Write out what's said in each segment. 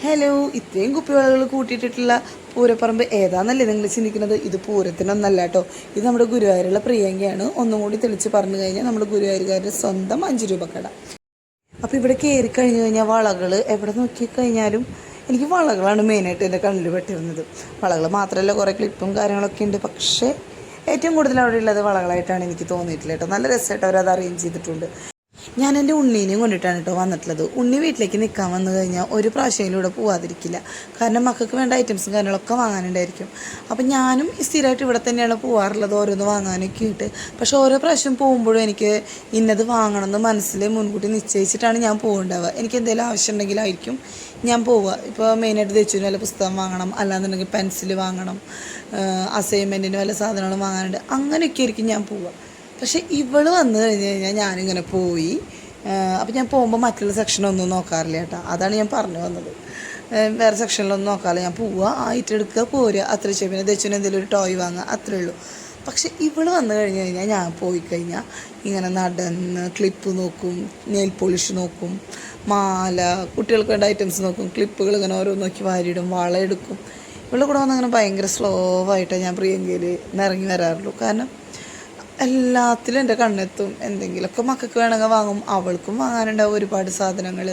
Hello, ഇത്രയും കുപ്പിവളകൾ കൂട്ടിയിട്ടിട്ടുള്ള പൂരപ്പറമ്പ് ഏതാണെന്നല്ലേ നിങ്ങൾ ചിന്തിക്കുന്നത്? ഇത് പൂരത്തിനൊന്നല്ല കേട്ടോ. ഇത് നമ്മുടെ ഗുരുവായൂരുള്ള പ്രിയങ്കയാണ്. ഒന്നും കൂടി തെളിച്ച് പറഞ്ഞു കഴിഞ്ഞാൽ നമ്മുടെ ഗുരുവായൂരുകാരുടെ സ്വന്തം 5 രൂപ കട. അപ്പോൾ ഇവിടെ കയറി കഴിഞ്ഞ് കഴിഞ്ഞാൽ വളകൾ എവിടെ നോക്കിക്കഴിഞ്ഞാലും എനിക്ക് വളകളാണ് മെയിനായിട്ട് എൻ്റെ കണ്ണിൽ പെട്ടിരുന്നത്. വളകൾ മാത്രമല്ല, കുറേ ക്ലിപ്പും കാര്യങ്ങളൊക്കെ ഉണ്ട്. പക്ഷേ ഏറ്റവും കൂടുതൽ അവിടെ ഉള്ളത് വളകളായിട്ടാണ് എനിക്ക് തോന്നിയിട്ടില്ല കേട്ടോ. നല്ല രസമായിട്ട് അവരത് അറേഞ്ച് ചെയ്തിട്ടുണ്ട്. ഞാൻ എൻ്റെ ഉണ്ണീനെയും കൊണ്ടിട്ടാണ് കേട്ടോ വന്നിട്ടുള്ളത്. ഉണ്ണി വീട്ടിലേക്ക് നിൽക്കാൻ വന്നു കഴിഞ്ഞാൽ ഒരു പ്രാവശ്യയിലൂടെ പോവാതിരിക്കില്ല. കാരണം മക്കൾക്ക് വേണ്ട ഐറ്റംസും കാര്യങ്ങളൊക്കെ വാങ്ങാനുണ്ടായിരിക്കും. അപ്പം ഞാനും സ്ഥിരമായിട്ട് ഇവിടെ തന്നെയാണ് പോകാറുള്ളത്, ഓരോന്ന് വാങ്ങാനൊക്കെ ആയിട്ട്. പക്ഷേ ഓരോ പ്രാവശ്യം പോകുമ്പോഴും എനിക്ക് ഇന്നത് വാങ്ങണമെന്ന് മനസ്സിൽ മുൻകൂട്ടി നിശ്ചയിച്ചിട്ടാണ് ഞാൻ പോകേണ്ടാവുക. എനിക്ക് എന്തെങ്കിലും ആവശ്യം ഉണ്ടെങ്കിലായിരിക്കും ഞാൻ പോവുക. ഇപ്പോൾ മെയിനായിട്ട് തെച്ചുവിന് വല്ല പുസ്തകം വാങ്ങണം, അല്ലാന്നുണ്ടെങ്കിൽ പെൻസിൽ വാങ്ങണം, അസൈൻമെൻറ്റിന് വല്ല സാധനങ്ങളും വാങ്ങാനുണ്ട്, അങ്ങനെയൊക്കെ ആയിരിക്കും ഞാൻ പോവുക. പക്ഷേ ഇവൾ വന്നു കഴിഞ്ഞ് കഴിഞ്ഞാൽ ഞാനിങ്ങനെ പോയി. അപ്പം ഞാൻ പോകുമ്പോൾ മറ്റുള്ള സെക്ഷനൊന്നും നോക്കാറില്ല കേട്ടോ. അതാണ് ഞാൻ പറഞ്ഞു വന്നത്. വേറെ സെക്ഷനിലൊന്നും നോക്കാറില്ല. ഞാൻ പോവുക, ആയിട്ടെടുക്കുക, പോരുക, അത്ര ചെയ്യും. പിന്നെ ദച്ചുവിന് എന്തെങ്കിലും ഒരു ടോയ് വാങ്ങുക, അത്രേ ഉള്ളൂ. പക്ഷെ ഇവൾ വന്നു കഴിഞ്ഞ് കഴിഞ്ഞാൽ ഞാൻ പോയി കഴിഞ്ഞാൽ ഇങ്ങനെ നടന്ന് ക്ലിപ്പ് നോക്കും, നെയിൽ പോളിഷ് നോക്കും, മാല, കുട്ടികൾക്ക് വേണ്ട ഐറ്റംസ് നോക്കും, ക്ലിപ്പുകൾ ഇങ്ങനെ ഓരോ നോക്കി വാരിയിടും, വള എടുക്കും. ഇവളുടെ കൂടെ വന്ന് അങ്ങനെ ഭയങ്കര സ്ലോ ആയിട്ടാണ് ഞാൻ പ്രിയങ്കയിൽ ഇറങ്ങി വരാറുള്ളൂ. കാരണം എല്ലാത്തിലും എൻ്റെ കണ്ണെത്തും. എന്തെങ്കിലുമൊക്കെ മക്കൾക്ക് വേണമെങ്കിൽ വാങ്ങും, അവൾക്കും വാങ്ങാനുണ്ടാവും ഒരുപാട് സാധനങ്ങൾ.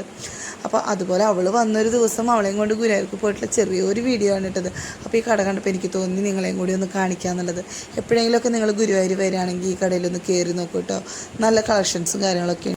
അപ്പോൾ അതുപോലെ അവൾ വന്നൊരു ദിവസം അവളെയും കൊണ്ട് ഗുരുവായൂർക്ക് പോയിട്ടുള്ള ചെറിയൊരു വീഡിയോ ആണ് ഇട്ടത്. അപ്പോൾ ഈ കട കണ്ടപ്പോൾ എനിക്ക് തോന്നി നിങ്ങളെയും കൂടി ഒന്ന് കാണിക്കാമെന്നുള്ളത്. എപ്പോഴെങ്കിലുമൊക്കെ നിങ്ങൾ ഗുരുവായൂർ വരികയാണെങ്കിൽ ഈ കടയിലൊന്ന് കയറി നോക്കൂ കേട്ടോ. നല്ല കളക്ഷൻസും കാര്യങ്ങളൊക്കെ